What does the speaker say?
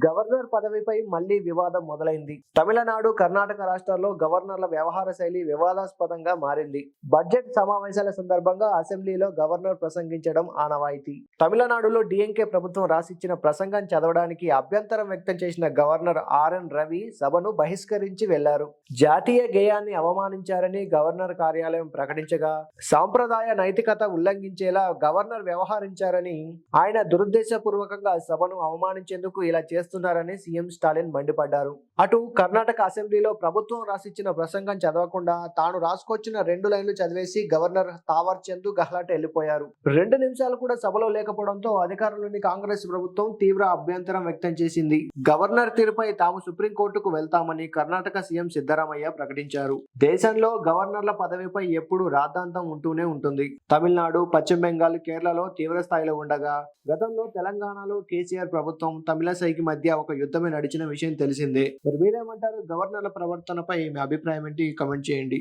Governor పదవిపై మళ్లీ వివాదం మొదలైంది. తమిళనాడు, కర్ణాటక రాష్ట్రాల్లో గవర్నర్ల వ్యవహార శైలి వివాదాస్పదంగా మారింది. బడ్జెట్ సమావేశాల సందర్భంగా అసెంబ్లీలో గవర్నర్ ప్రసంగించడం ఆనవాయితీ. తమిళనాడులో డీఎంకే ప్రభుత్వం రాసిచ్చిన ప్రసంగం చదవడానికి అభ్యంతరం వ్యక్తం చేసిన గవర్నర్ ఆర్ఎన్ రవి సభను బహిష్కరించి వెళ్లారు. జాతీయ గేయాన్ని అవమానించారని గవర్నర్ కార్యాలయం ప్రకటించగా, సాంప్రదాయ నైతికత ఉల్లంఘించేలా గవర్నర్ వ్యవహరించారని, ఆయన దురుద్దేశపూర్వకంగా సభను అవమానించేందుకు ఇలా చేస్తున్నారని సీఎం స్టాలిన్ మండిపడ్డారు. అటు కర్ణాటక అసెంబ్లీలో ప్రభుత్వం రాసిచ్చిన ప్రసంగం చదవకుండా తాను రాసుకొచ్చిన 2 లైన్లు చదివేసి గవర్నర్ తావర్ చంద్ గెహ్లాట్ వెళ్లిపోయారు. 2 నిమిషాలు కూడా సభలో లేకపోవడంతో అధికారంలోని కాంగ్రెస్ ప్రభుత్వం తీవ్ర అభ్యంతరం వ్యక్తం చేసింది. గవర్నర్ తీరుపై తాము సుప్రీంకోర్టుకు వెళ్తామని కర్ణాటక సీఎం సిద్ధరామయ్య ప్రకటించారు. దేశంలో గవర్నర్ల పదవిపై ఎప్పుడూ రాద్ధాంతం ఉంటూనే ఉంటుంది. తమిళనాడు, పశ్చిమ బెంగాల్, కేరళలో తీవ్ర స్థాయిలో ఉండగా, గతంలో తెలంగాణలో కేసీఆర్ ప్రభుత్వం తమిళసైకి మధ్య ఒక యుద్ధమే నడిచిన విషయం తెలిసిందే. మరి మీరేమంటారు? గవర్నర్ల ప్రవర్తనపై మీ అభిప్రాయం ఏంటి? కామెంట్ చేయండి.